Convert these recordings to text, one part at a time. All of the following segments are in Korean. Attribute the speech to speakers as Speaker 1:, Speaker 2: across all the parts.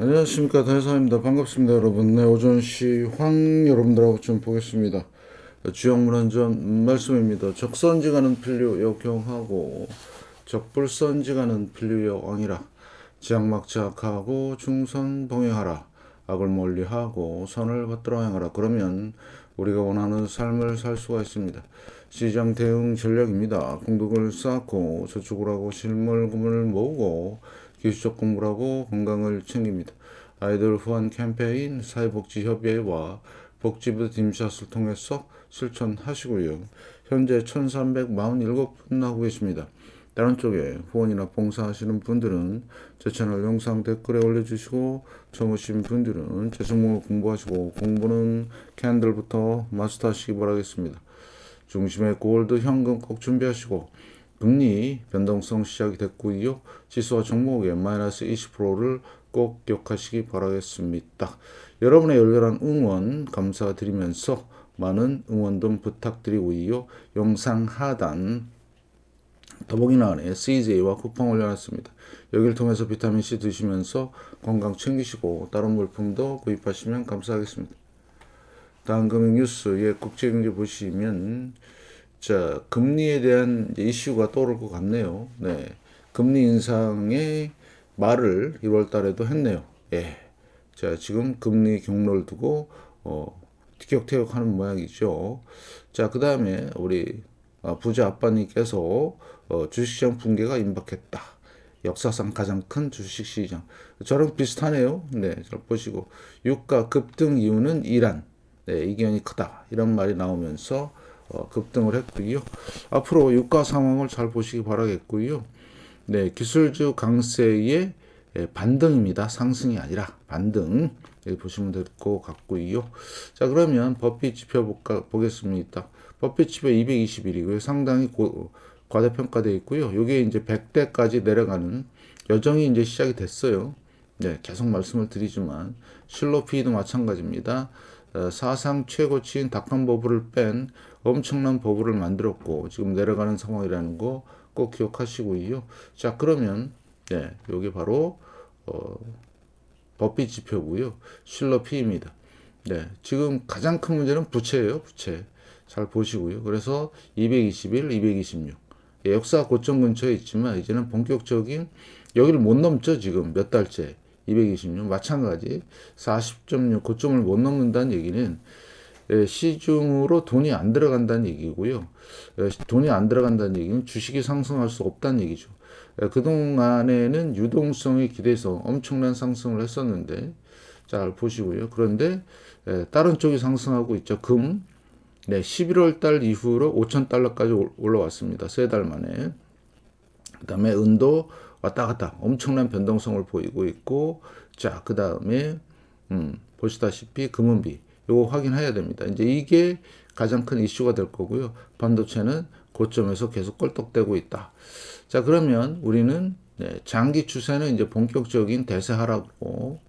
Speaker 1: 안녕하십니까, 대사입니다. 반갑습니다, 여러분. 네, 오전시 황 여러분들하고 좀 보겠습니다. 주영문헌전 말씀입니다. 적선지가는 필류 역경하고 적불선지가는 필류 역왕이라. 지악막지악하고 중선 봉행하라. 악을 멀리하고 선을 받들어 행하라. 그러면 우리가 원하는 삶을 살 수가 있습니다. 시장 대응 전략입니다. 공덕을 쌓고 저축을 하고 실물금을 모으고 기술적 공부를 하고 건강을 챙깁니다. 아이들 후원 캠페인 사회복지협의회와 복지부 팀샷을 통해서 실천하시고요. 현재 1347분 하고 계십니다. 다른 쪽에 후원이나 봉사하시는 분들은 제 채널 영상 댓글에 올려주시고 처음 오신 분들은 제 종목을 공부하시고 공부는 캔들부터 마스터하시기 바라겠습니다. 중심에 골드 현금 꼭 준비하시고 금리 변동성 시작이 됐고요. 지수와 종목의 마이너스 20%를 꼭 기억하시기 바라겠습니다. 여러분의 열렬한 응원 감사드리면서 많은 응원 좀 부탁드리고요. 영상 하단 더보기란에 CJ와 쿠팡 올려놨습니다. 여기를 통해서 비타민C 드시면서 건강 챙기시고 다른 물품도 구입하시면 감사하겠습니다. 다음 금융 뉴스의 국제경제 보시면 자, 금리에 대한 이슈가 떠오를 것 같네요. 네. 금리 인상의 말을 1월 달에도 했네요. 예. 자, 지금 금리 경로를 두고, 티격태격 하는 모양이죠. 자, 그 다음에 우리 부자 아빠님께서 주식시장 붕괴가 임박했다. 역사상 가장 큰 주식시장. 저랑 비슷하네요. 네, 잘 보시고. 유가 급등 이유는 이란. 네, 이견이 크다. 이런 말이 나오면서 급등을 했고요. 앞으로 유가 상황을 잘 보시기 바라겠고요. 네, 기술주 강세의 반등입니다. 상승이 아니라 반등. 여기 보시면 될 것 같고요. 자, 그러면 버핏 지표 보겠습니다. 버핏 지표 221이고요. 상당히 과대평가되어 있고요. 이게 이제 100대까지 내려가는 여정이 이제 시작이 됐어요. 네, 계속 말씀을 드리지만 실로피도 마찬가지입니다. 사상 최고치인 닷컴 버블을 뺀 엄청난 버블을 만들었고 지금 내려가는 상황이라는 거 꼭 기억하시고요. 자, 그러면 네, 여기 바로 버핏 지표고요. 실러 P입니다. 네, 지금 가장 큰 문제는 부채예요. 부채. 잘 보시고요. 그래서 221, 226. 예, 역사 고점 근처에 있지만 이제는 본격적인 여기를 못 넘죠. 지금 몇 달째. 226 마찬가지 40.6 고점을 못 넘는다는 얘기는 시중으로 돈이 안 들어간다는 얘기고요. 돈이 안 들어간다는 얘기는 주식이 상승할 수 없다는 얘기죠. 그동안에는 유동성에 기대서 엄청난 상승을 했었는데 잘 보시고요. 그런데 다른 쪽이 상승하고 있죠. 금 네, 11월 달 이후로 5,000달러까지 올라왔습니다. 세 달 만에. 그 다음에 은도 왔다 갔다 엄청난 변동성을 보이고 있고, 자, 그 다음에, 보시다시피 금은비, 요거 확인해야 됩니다. 이제 이게 가장 큰 이슈가 될 거고요. 반도체는 고점에서 계속 껄떡대고 있다. 자, 그러면 우리는 네, 장기 추세는 이제 본격적인 대세 하락으로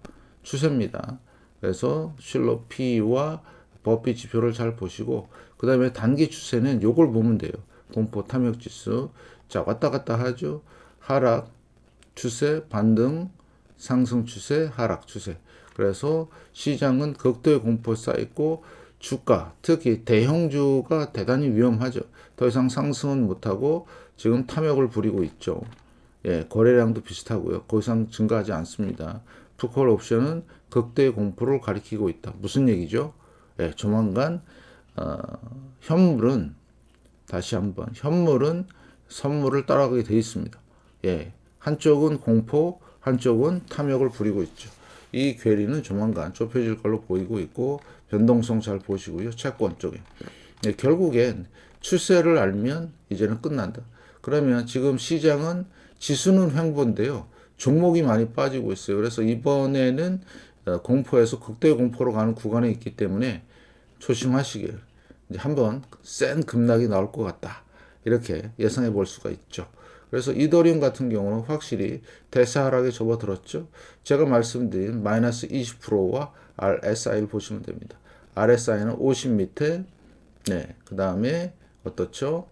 Speaker 1: 추세입니다. 그래서 실로 P와 버핏 지표를 잘 보시고, 그 다음에 단기 추세는 요걸 보면 돼요. 공포 탐욕 지수. 자, 왔다 갔다 하죠. 하락 추세, 반등, 상승 추세, 하락 추세. 그래서 시장은 극도의 공포에 쌓이고 주가, 특히 대형주가 대단히 위험하죠. 더 이상 상승은 못하고 지금 탐욕을 부리고 있죠. 예, 거래량도 비슷하고요. 더 이상 증가하지 않습니다. 푸콜 옵션은 극도의 공포를 가리키고 있다. 무슨 얘기죠? 예, 조만간 현물은 다시 한번 현물은 선물을 따라가게 돼 있습니다. 예, 한쪽은 공포, 한쪽은 탐욕을 부리고 있죠. 이 괴리는 조만간 좁혀질 걸로 보이고 있고 변동성 잘 보시고요. 채권 쪽에. 예, 결국엔 추세를 알면 이제는 끝난다. 그러면 지금 시장은 지수는 횡보인데요. 종목이 많이 빠지고 있어요. 그래서 이번에는 공포에서 극대 공포로 가는 구간에 있기 때문에 조심하시길. 이제 한번 센 급락이 나올 것 같다. 이렇게 예상해 볼 수가 있죠. 그래서 이더리움 같은 경우는 확실히 대세 하락에 접어들었죠. 제가 말씀드린 마이너스 20%와 RSI를 보시면 됩니다. RSI는 50 밑에, 네, 그 다음에 어떻죠?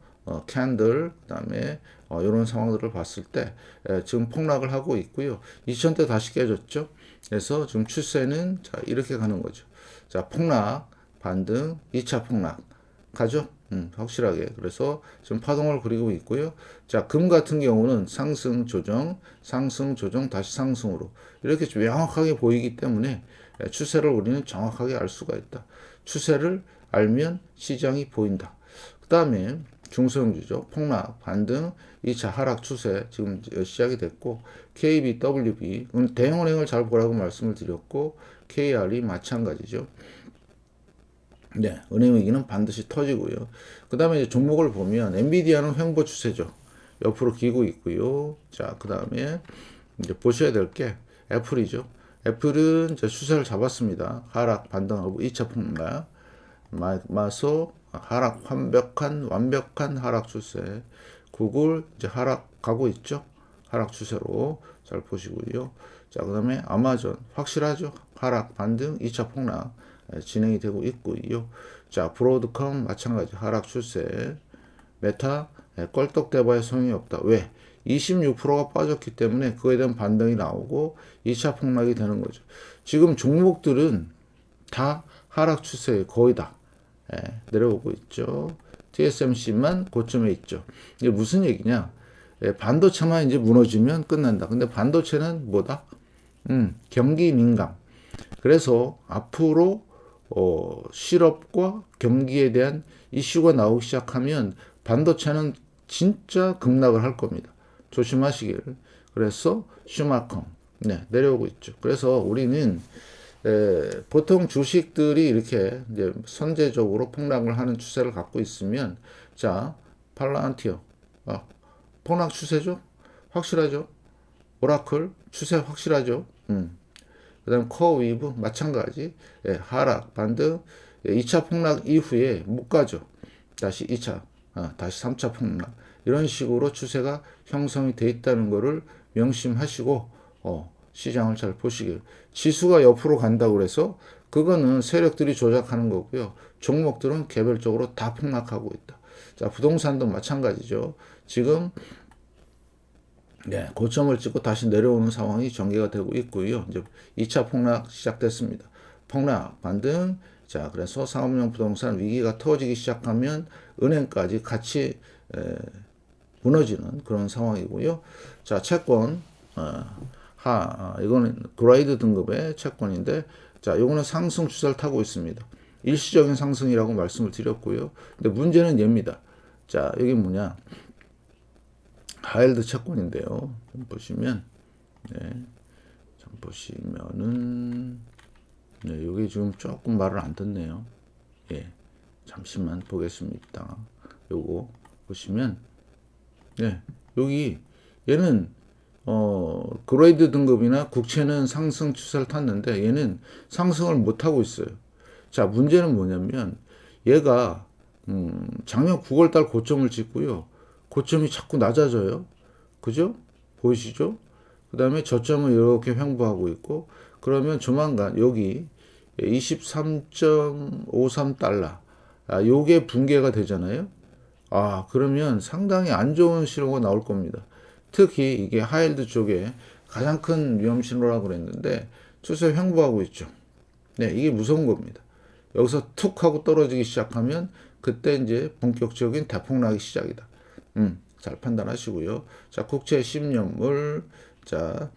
Speaker 1: 캔들, 그 다음에 이런 상황들을 봤을 때 지금 폭락을 하고 있고요. 2000대 다시 깨졌죠. 그래서 지금 추세는 자, 이렇게 가는 거죠. 자, 폭락, 반등, 2차 폭락. 가죠? 확실하게. 그래서 지금 파동을 그리고 있고요. 자, 금 같은 경우는 상승, 조정, 다시 상승으로. 이렇게 좀 명확하게 보이기 때문에 추세를 우리는 정확하게 알 수가 있다. 추세를 알면 시장이 보인다. 그 다음에 중소형주죠. 폭락, 반등, 2차 하락 추세 지금 시작이 됐고 KB, WB 대형은행을 잘 보라고 말씀을 드렸고 KR이 마찬가지죠. 네, 은행 위기는 반드시 터지고요. 그 다음에 이제 종목을 보면 엔비디아는 횡보 추세죠. 옆으로 기고 있고요. 자, 그 다음에 이제 보셔야 될 게 애플이죠. 애플은 이제 추세를 잡았습니다. 하락 반등하고 2차 폭락. 마소 하락 완벽한 하락 추세. 구글 이제 하락 가고 있죠. 하락 추세로 잘 보시고요. 자, 그다음에 아마존 확실하죠. 하락 반등 2차 폭락 진행이 되고 있고요. 자, 브로드컴 마찬가지 하락 추세. 메타 껄떡대봐야 소용이 없다. 왜? 26%가 빠졌기 때문에 그거에 대한 반등이 나오고 2차 폭락이 되는 거죠. 지금 종목들은 다 하락 추세에 거의 다 내려오고 있죠. TSMC만 고점에 있죠. 이게 무슨 얘기냐? 반도체만 이제 무너지면 끝난다. 근데 반도체는 뭐다? 경기 민감. 그래서 앞으로 실업과 경기에 대한 이슈가 나오기 시작하면 반도체는 진짜 급락을 할 겁니다. 조심하시길. 그래서 슈마컴 내려오고 있죠. 그래서 우리는 보통 주식들이 이렇게 이제 선제적으로 폭락을 하는 추세를 갖고 있으면 자 팔란티어 폭락 추세죠? 확실하죠? 오라클 추세 확실하죠? 그다음 코어위브 마찬가지 하락 반등 2차 폭락 이후에 못 가죠. 다시 2차 다시 3차 폭락 이런 식으로 추세가 형성이 돼 있다는 것을 명심하시고 시장을 잘 보시길. 지수가 옆으로 간다고 그래서 그거는 세력들이 조작하는 거고요. 종목들은 개별적으로 다 폭락하고 있다. 자, 부동산도 마찬가지죠. 지금 고점을 찍고 다시 내려오는 상황이 전개가 되고 있고요. 이제 2차 폭락 시작됐습니다. 폭락, 반등. 자, 그래서 상업용 부동산 위기가 터지기 시작하면 은행까지 같이 무너지는 그런 상황이고요. 자, 채권 이거는 그레이드 등급의 채권인데, 자, 이거는 상승 추세를 타고 있습니다. 일시적인 상승이라고 말씀을 드렸고요. 근데 문제는 얘입니다. 자, 여기 뭐냐? 하일드 채권인데요. 좀 보시면, 보시면은, 여기 지금 조금 말을 안 듣네요. 잠시만 보겠습니다. 요거 보시면, 여기 얘는 그레이드 등급이나 국채는 상승 추세를 탔는데 얘는 상승을 못 하고 있어요. 자, 문제는 뭐냐면 얘가 작년 9월달 고점을 찍고요. 고점이 자꾸 낮아져요. 그죠? 보이시죠? 그 다음에 저점을 이렇게 횡보하고 있고 그러면 조만간 여기 23.53달러 요게 붕괴가 되잖아요. 그러면 상당히 안 좋은 신호가 나올 겁니다. 특히 이게 하일드 쪽에 가장 큰 위험 신호라고 그랬는데 추세 횡보하고 있죠. 이게 무서운 겁니다. 여기서 툭 하고 떨어지기 시작하면 그때 이제 본격적인 대폭락이 시작이다. 잘 판단하시고요. 자, 국채 10년물 자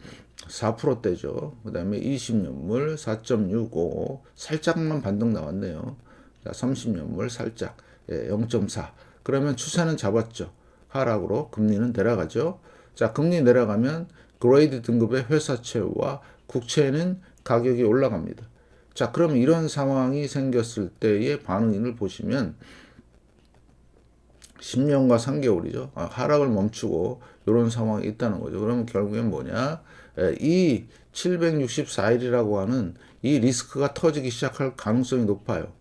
Speaker 1: 4%대죠. 그 다음에 20년물 4.65 살짝만 반등 나왔네요. 자, 30년물 살짝 0.4 그러면 추세는 잡았죠. 하락으로 금리는 내려가죠. 자, 금리 내려가면 그레이드 등급의 회사채와 국채는 가격이 올라갑니다. 자, 그럼 이런 상황이 생겼을 때의 반응을 보시면 10년과 3개월이죠. 하락을 멈추고 이런 상황이 있다는 거죠. 그러면 결국엔 뭐냐? 이 764일이라고 하는 이 리스크가 터지기 시작할 가능성이 높아요.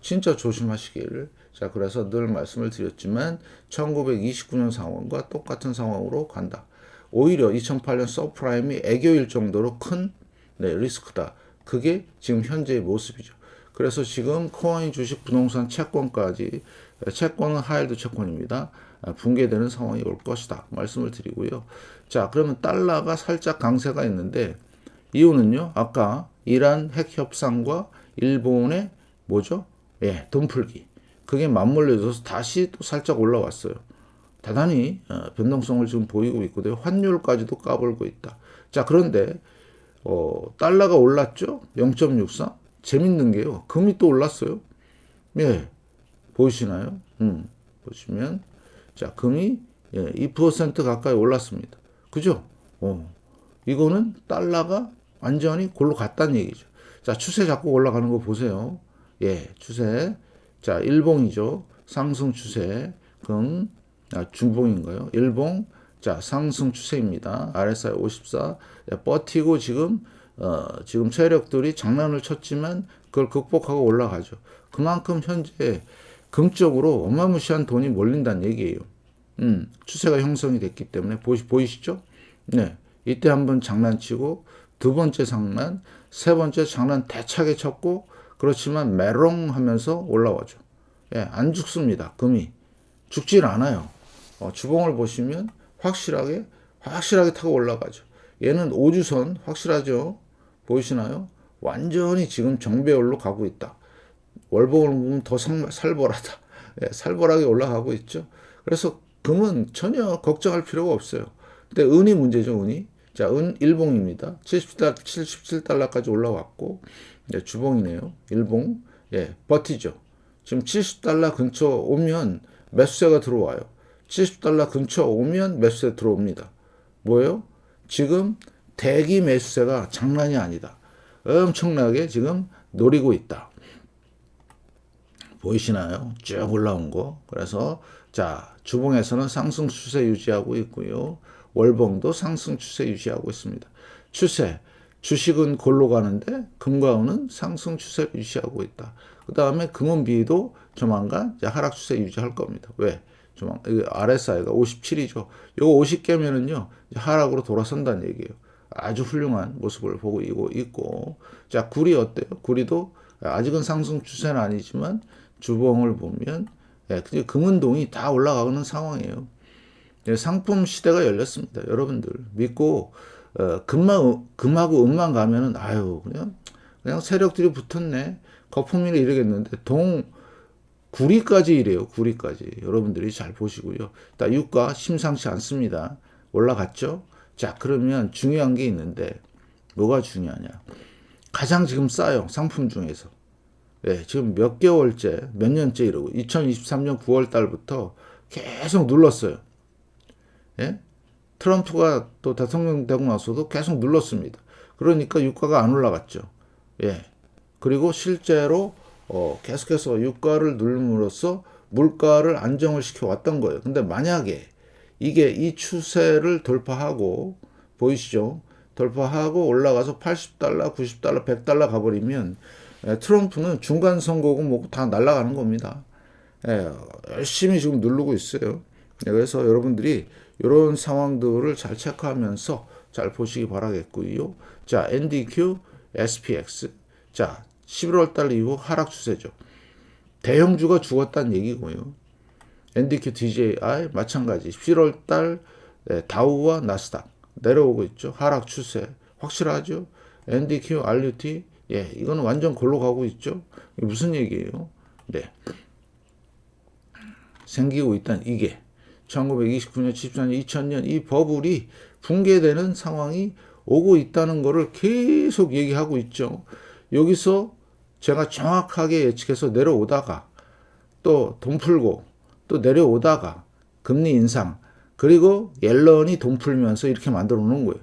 Speaker 1: 진짜 조심하시길. 자, 그래서 늘 말씀을 드렸지만 1929년 상황과 똑같은 상황으로 간다. 오히려 2008년 서프라임이 애교일 정도로 큰 리스크다. 그게 지금 현재의 모습이죠. 그래서 지금 코인, 주식, 부동산, 채권까지 채권은 하일드 채권입니다. 붕괴되는 상황이 올 것이다. 말씀을 드리고요. 자, 그러면 달러가 살짝 강세가 있는데 이유는요, 아까 이란 핵 협상과 일본의 뭐죠? 예, 돈 풀기. 그게 맞물려져서 다시 또 살짝 올라왔어요. 대단히 변동성을 지금 보이고 있거든요. 환율까지도 까불고 있다. 자, 그런데 달러가 올랐죠? 0.64. 재밌는 게요. 금이 또 올랐어요. 예, 보이시나요? 보시면 자, 금이 2% 가까이 올랐습니다. 그죠? 이거는 달러가 완전히 골로 갔다는 얘기죠. 자, 추세 잡고 올라가는 거 보세요. 예, 추세. 자, 일봉이죠. 상승 추세. 중봉인가요? 일봉. 자, 상승 추세입니다. RSI 54. 버티고 지금 세력들이 장난을 쳤지만 그걸 극복하고 올라가죠. 그만큼 현재 금쪽으로 어마무시한 돈이 몰린다는 얘기예요. 추세가 형성이 됐기 때문에 보이시죠? 네. 이때 한번 장난치고 두 번째 장난, 세 번째 장난 대차게 쳤고 그렇지만 메롱 하면서 올라와죠. 예, 안 죽습니다. 금이. 죽질 않아요. 주봉을 보시면 확실하게 타고 올라가죠. 얘는 5주선 확실하죠? 보이시나요? 완전히 지금 정배열로 가고 있다. 월봉을 보면 더 살벌하다. 예, 살벌하게 올라가고 있죠. 그래서 금은 전혀 걱정할 필요가 없어요. 근데 은이 문제죠, 은이. 자, 은 일봉입니다. 77달러까지 올라왔고, 주봉이네요. 일봉. 예, 버티죠. 지금 70달러 근처 오면 매수세가 들어와요. 70달러 근처 오면 매수세 들어옵니다. 뭐예요? 지금 대기 매수세가 장난이 아니다. 엄청나게 지금 노리고 있다. 보이시나요? 쭉 올라온 거. 그래서 자, 주봉에서는 상승 추세 유지하고 있고요. 월봉도 상승 추세 유지하고 있습니다. 추세. 주식은 골로 가는데 금과 은은 상승 추세를 유지하고 있다. 그 다음에 금은비도 조만간 하락 추세 유지할 겁니다. 왜? RSI가 57이죠. 요거 50 깨면은요, 하락으로 돌아선다는 얘기예요. 아주 훌륭한 모습을 보고 있고. 자, 구리 어때요? 구리도 아직은 상승 추세는 아니지만 주봉을 보면 금은동이 다 올라가는 상황이에요. 상품 시대가 열렸습니다. 여러분들 믿고 금하고 은만 가면은 그냥 세력들이 붙었네. 거품이라 이러겠는데 구리까지 이래요. 구리까지. 여러분들이 잘 보시고요. 유가 심상치 않습니다. 올라갔죠? 자, 그러면 중요한 게 있는데 뭐가 중요하냐? 가장 지금 싸요. 상품 중에서. 예, 지금 몇 개월째, 몇 년째 이러고 2023년 9월 달부터 계속 눌렀어요. 예? 트럼프가 또 대통령 되고 나서도 계속 눌렀습니다. 그러니까 유가가 안 올라갔죠. 예. 그리고 실제로 계속해서 유가를 누름으로써 물가를 안정을 시켜 왔던 거예요. 근데 만약에 이게 이 추세를 돌파하고 보이시죠? 돌파하고 올라가서 80달러, 90달러, 100달러 가버리면 트럼프는 중간 선거고 뭐고 다 날아가는 겁니다. 열심히 지금 누르고 있어요. 그래서 여러분들이 이런 상황들을 잘 체크하면서 잘 보시기 바라겠고요. 자, NDQ, SPX. 자, 11월 달 이후 하락 추세죠. 대형주가 죽었다는 얘기고요. NDQ, DJI 마찬가지. 11월 달 다우와 나스닥 내려오고 있죠. 하락 추세 확실하죠. NDQ, RUT 이거는 완전 골로 가고 있죠. 이게 무슨 얘기예요? 네. 생기고 있다는 이게 1929년, 74년, 2000년 이 버블이 붕괴되는 상황이 오고 있다는 것을 계속 얘기하고 있죠. 여기서 제가 정확하게 예측해서 내려오다가 또 돈 풀고 또 내려오다가 금리 인상 그리고 옐런이 돈 풀면서 이렇게 만들어 놓은 거예요.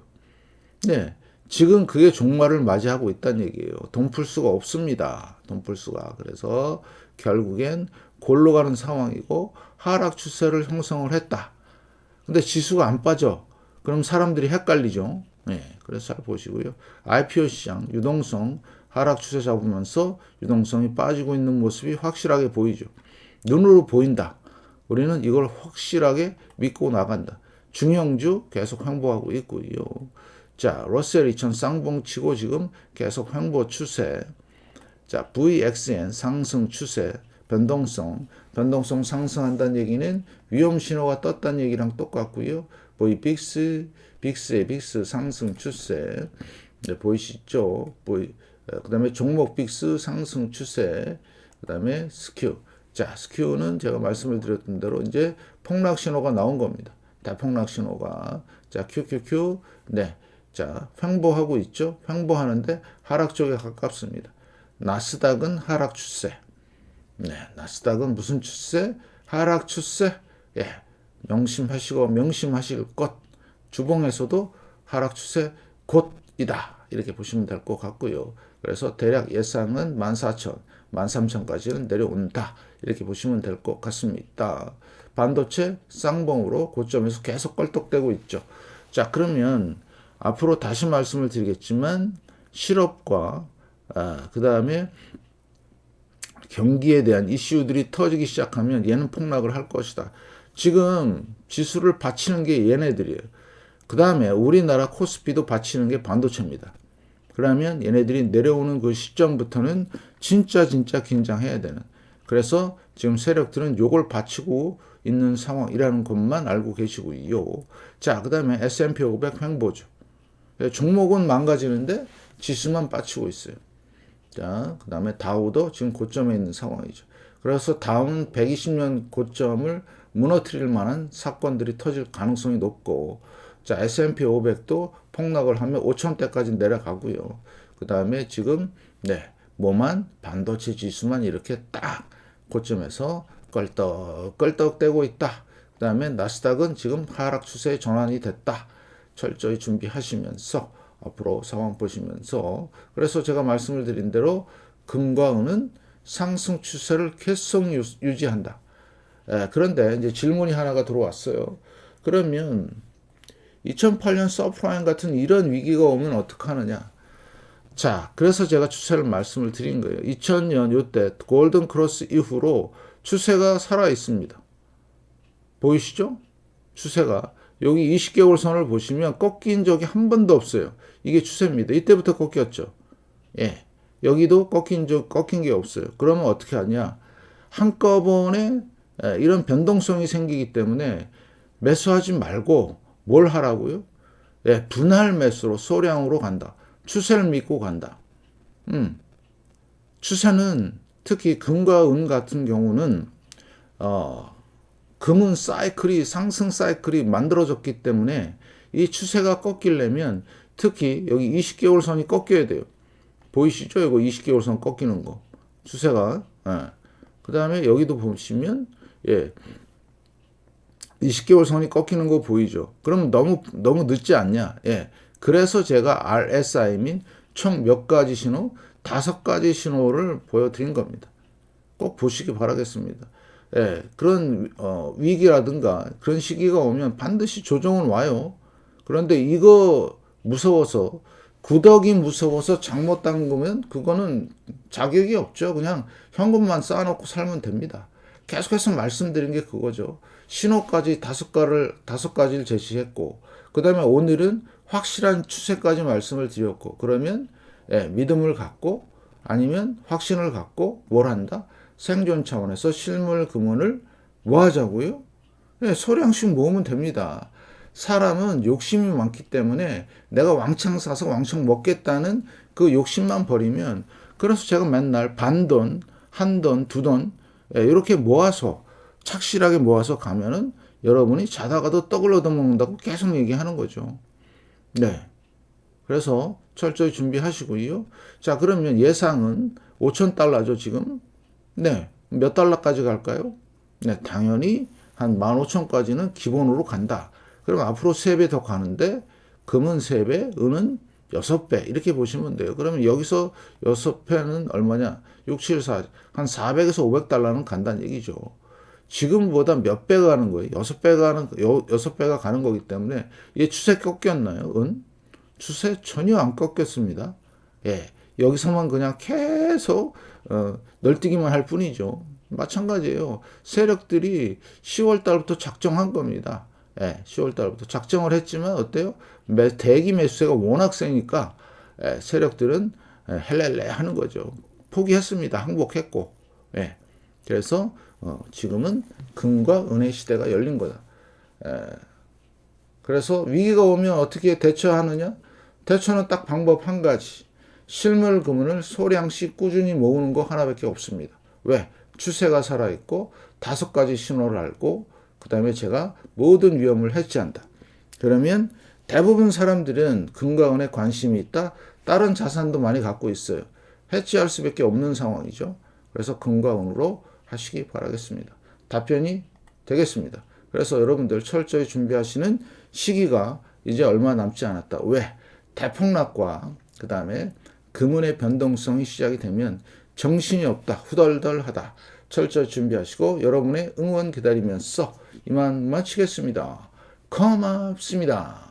Speaker 1: 네. 지금 그게 종말을 맞이하고 있다는 얘기예요. 돈 풀 수가 없습니다. 돈 풀 수가. 그래서 결국엔 골로 가는 상황이고 하락 추세를 형성을 했다. 근데 지수가 안 빠져. 그럼 사람들이 헷갈리죠. 네, 그래서 잘 보시고요. IPO 시장 유동성 하락 추세 잡으면서 유동성이 빠지고 있는 모습이 확실하게 보이죠. 눈으로 보인다. 우리는 이걸 확실하게 믿고 나간다. 중형주 계속 횡보하고 있고요. 자, 러셀 2000 쌍봉 치고 지금 계속 횡보 추세. 자, VXN 상승 추세. 변동성 상승한다는 얘기는 위험 신호가 떴다는 얘기랑 똑같고요. VBIX, 빅스의 빅스 상승 추세. 네, 보이시죠? 그다음에 종목 빅스 상승 추세, 그다음에 스큐. 자, 스큐는 제가 말씀을 드렸던 대로 이제 폭락 신호가 나온 겁니다. 대폭락 신호가. 자, QQQ. 네. 자, 횡보하고 있죠? 횡보하는데 하락 쪽에 가깝습니다. 나스닥은 하락 추세. 네, 나스닥은 무슨 추세? 하락 추세. 예, 명심하실 것. 주봉에서도 하락 추세 곧이다. 이렇게 보시면 될 것 같고요. 그래서 대략 예상은 14,000, 13,000까지는 내려온다. 이렇게 보시면 될 것 같습니다. 반도체 쌍봉으로 고점에서 계속 껄떡대고 있죠. 자, 그러면 앞으로 다시 말씀을 드리겠지만 실업과 그 다음에 경기에 대한 이슈들이 터지기 시작하면 얘는 폭락을 할 것이다. 지금 지수를 받치는 게 얘네들이에요. 그 다음에 우리나라 코스피도 받치는 게 반도체입니다. 그러면 얘네들이 내려오는 그 시점부터는 진짜 긴장해야 되는. 그래서 지금 세력들은 요걸 받치고 있는 상황이라는 것만 알고 계시고요. 자, 그 다음에 S&P 500 횡보죠. 종목은 망가지는데 지수만 받치고 있어요. 자, 그 다음에 다우도 지금 고점에 있는 상황이죠. 그래서 다음 120년 고점을 무너뜨릴 만한 사건들이 터질 가능성이 높고, 자, S&P 500도 폭락을 하면 5천대까지 내려가고요. 그 다음에 지금, 네, 뭐만 반도체 지수만 이렇게 딱 고점에서 껄떡대고 있다. 그 다음에 나스닥은 지금 하락 추세에 전환이 됐다. 철저히 준비하시면서 앞으로 상황 보시면서, 그래서 제가 말씀을 드린 대로 금과 은은 상승 추세를 계속 유지한다. 그런데 이제 질문이 하나가 들어왔어요. 그러면 2008년 서프라임 같은 이런 위기가 오면 어떡하느냐? 자, 그래서 제가 추세를 말씀을 드린 거예요. 2000년 이때 골든 크로스 이후로 추세가 살아 있습니다. 보이시죠? 추세가 여기 20개월 선을 보시면 꺾인 적이 한 번도 없어요. 이게 추세입니다. 이때부터 꺾였죠. 예. 여기도 꺾인 게 없어요. 그러면 어떻게 하냐? 한꺼번에 이런 변동성이 생기기 때문에 매수하지 말고 뭘 하라고요? 예, 분할 매수로 소량으로 간다. 추세를 믿고 간다. 추세는 특히 금과 은 같은 경우는 금은 상승 사이클이 만들어졌기 때문에 이 추세가 꺾이려면 특히 여기 20개월 선이 꺾여야 돼요. 보이시죠? 이거 20개월 선 꺾이는 거. 추세가. 예. 그 다음에 여기도 보시면, 예. 20개월 선이 꺾이는 거 보이죠? 그럼 너무 늦지 않냐? 예. 그래서 제가 RSI 민 총 몇 가지 신호? 5가지 신호를 보여드린 겁니다. 꼭 보시기 바라겠습니다. 예, 그런 위기라든가 그런 시기가 오면 반드시 조정은 와요. 그런데 이거 무서워서 구더기 무서워서 잘못 담그면 그거는 자격이 없죠. 그냥 현금만 쌓아놓고 살면 됩니다. 계속해서 말씀드린 게 그거죠. 신호까지 5가지를 제시했고, 그 다음에 오늘은 확실한 추세까지 말씀을 드렸고, 그러면 믿음을 갖고 아니면 확신을 갖고 뭘 한다? 생존 차원에서 실물 금원을 뭐 하자고요? 소량씩 모으면 됩니다. 사람은 욕심이 많기 때문에 내가 왕창 사서 왕창 먹겠다는 그 욕심만 버리면, 그래서 제가 맨날 반돈, 한돈, 두돈 이렇게 모아서 착실하게 모아서 가면은 여러분이 자다가도 떡을 얻어먹는다고 계속 얘기하는 거죠. 네. 그래서 철저히 준비하시고요. 자, 그러면 예상은 5,000달러죠, 지금. 네. 몇 달러까지 갈까요? 네, 당연히 한 15,000까지는 기본으로 간다. 그럼 앞으로 3배 더 가는데 금은 3배, 은은 6배 이렇게 보시면 돼요. 그러면 여기서 6배는 얼마냐? 6, 7, 4, 한 400에서 500달러는 간다는 얘기죠. 지금보다 몇 배가 가는 거예요? 6배가 가는 거기 때문에 이게 추세 꺾였나요? 은? 추세 전혀 안 꺾였습니다. 예. 여기서만 그냥 계속 널뛰기만 할 뿐이죠. 마찬가지예요. 세력들이 10월 달부터 작정한 겁니다. 예, 10월 달부터 작정을 했지만 어때요? 대기 매수세가 워낙 세니까 세력들은 헬렐레 하는 거죠. 포기했습니다. 항복했고. 예. 그래서 지금은 금과 은의 시대가 열린 거다. 그래서 위기가 오면 어떻게 대처하느냐? 대처는 딱 방법 한 가지. 실물 금은을 소량씩 꾸준히 모으는 거 하나밖에 없습니다. 왜? 추세가 살아있고 5가지 신호를 알고 그 다음에 제가 모든 위험을 해지한다. 그러면 대부분 사람들은 금과 은에 관심이 있다. 다른 자산도 많이 갖고 있어요. 해지할 수밖에 없는 상황이죠. 그래서 금과 은으로 하시기 바라겠습니다. 답변이 되겠습니다. 그래서 여러분들 철저히 준비하시는 시기가 이제 얼마 남지 않았다. 왜? 대폭락과 그 다음에 금은의 변동성이 시작이 되면 정신이 없다, 후덜덜하다. 철저히 준비하시고 여러분의 응원 기다리면서 이만 마치겠습니다. 고맙습니다.